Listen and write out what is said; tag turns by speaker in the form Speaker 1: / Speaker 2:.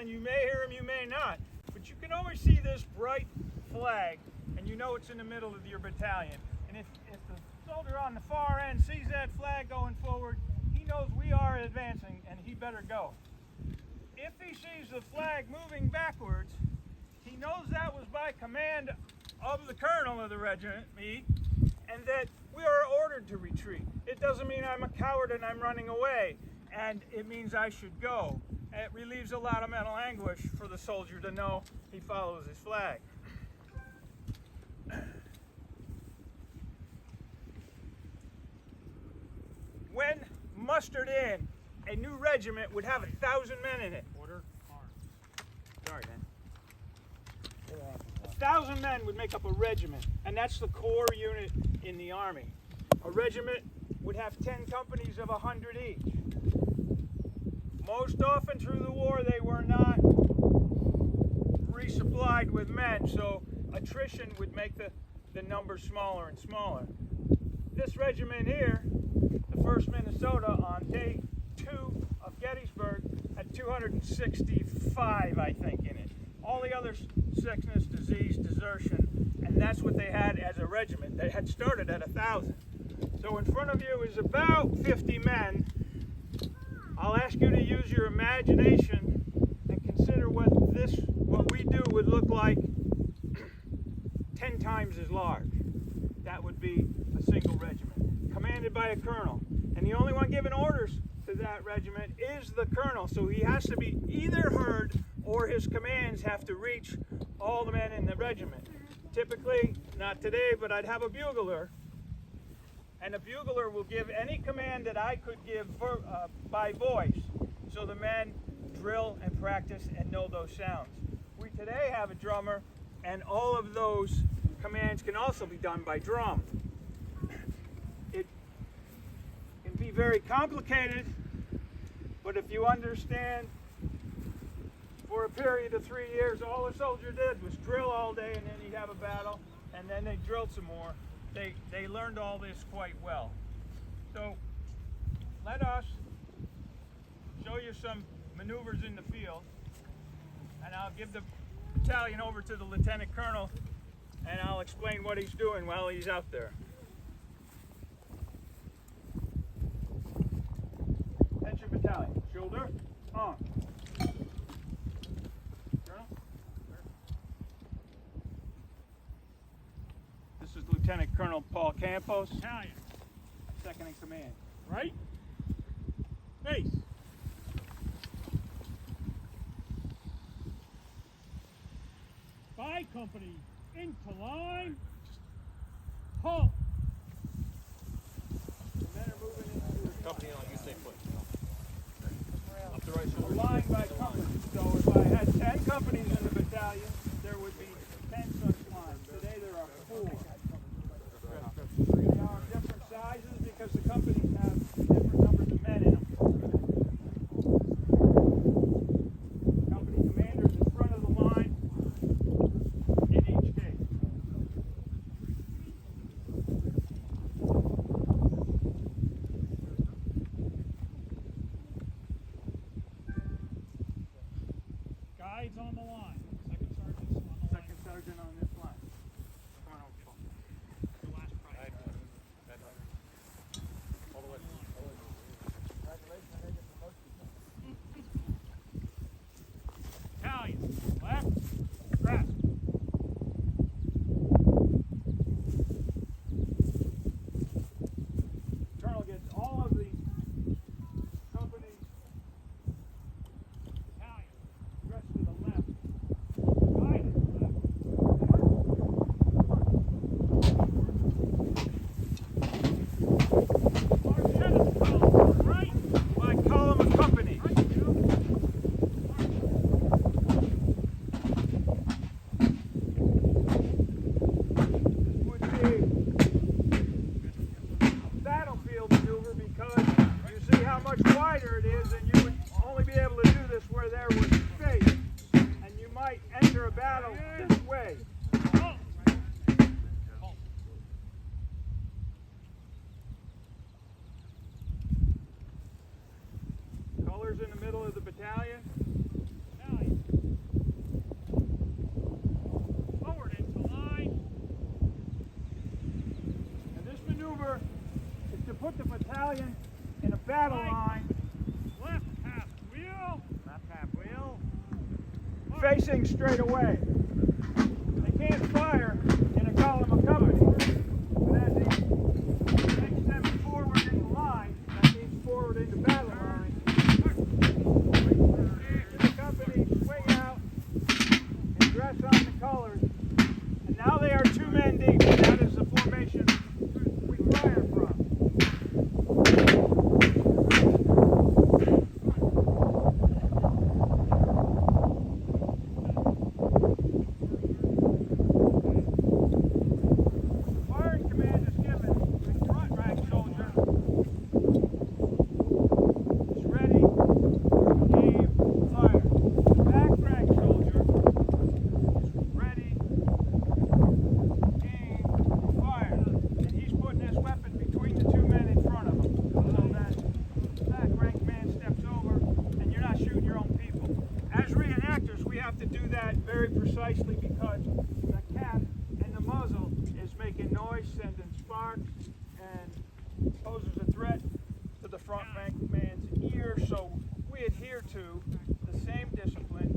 Speaker 1: and you may hear him, you may not. But you can always see this bright flag, and you know it's in the middle of your battalion. And if the soldier on the far end sees that flag going forward, he knows we are advancing, and he better go. If he sees the flag moving backwards, he knows that was by command of the colonel of the regiment, me, and that we are ordered to retreat. It doesn't mean I'm a coward and I'm running away, and it means I should go. It relieves a lot of mental anguish for the soldier to know he follows his flag. When mustered in, a new regiment would have 1,000 men in it.
Speaker 2: Order, arms.
Speaker 1: Sorry, man. 1,000 men would make up a regiment, and that's the core unit in the Army. A regiment would have 10 companies of 100 each. Most often through the war, they were not resupplied with men, so attrition would make the number smaller and smaller. This regiment here, the 1st Minnesota, on day 2 of Gettysburg, had 265, I think, in it. All the other sickness, disease, desertion, and that's what they had as a regiment. They had started at 1,000. So in front of you is about 50 men. I'll ask you to use your imagination and consider what we do would look like 10 times as large. That would be a single regiment, commanded by a colonel. And the only one giving orders to that regiment is the colonel. So he has to be either heard or his commands have to reach all the men in the regiment. Typically, not today, but I'd have a bugler. And a bugler will give any command that I could give by voice, so the men drill and practice and know those sounds. We today have a drummer, and all of those commands can also be done by drum. It can be very complicated, but if you understand, for a period of 3 years, all a soldier did was drill all day, and then he'd have a battle, and then they drilled some more. They learned all this quite well. So let us show you some maneuvers in the field, and I'll give the battalion over to the lieutenant colonel, and I'll explain what he's doing while he's out there. Attention battalion, shoulder, arm. This is Lieutenant Colonel Paul Campos,
Speaker 2: Italian.
Speaker 1: second in command.
Speaker 2: Right. Face. Spy company into line. Halt.
Speaker 1: The men are moving into
Speaker 3: Company on, you stay put. Up the right
Speaker 1: a
Speaker 3: shoulder.
Speaker 1: line by company. So if I had 10 companies in the battalion, there would be 10 such lines. Today there are 4. They are different sizes because the companies have different numbers of men in them. Company commanders in front of the line in each case.
Speaker 2: Guides on the line. Second sergeant's on the line.
Speaker 1: Second sergeant on this line.
Speaker 2: The last price.
Speaker 3: All the way.
Speaker 2: Italian. Left. Press.
Speaker 1: Colonel gets all of the companies
Speaker 2: Italian.
Speaker 1: dressed to the left. Guided left.
Speaker 2: Right.
Speaker 1: By column of companies. Would be a battlefield maneuver because you see how much wider it is, and you would only be able to do this where there was space, and you might enter a battle this way.
Speaker 2: Halt.
Speaker 1: Colors in the middle of the battalion.
Speaker 2: Italian.
Speaker 1: facing straight away. They can't fire in a column of company. But as he takes them forward in the line, that means forward into battle line, the company swing out and dress on the colors. And now they are 2 men deep. That is the formation we fire from. Firing command is given. The front rank soldier is ready, aim, fire. The back rank soldier is ready, aim, fire. And he's putting his weapon between the 2 men in front of him so that the back rank man steps over and you're not shooting your own people. As reenactors, we have to do that very precisely because the cap and the muzzle is making noise, sending sparks, and poses a threat to the front rank man's ear. So we adhere to the same discipline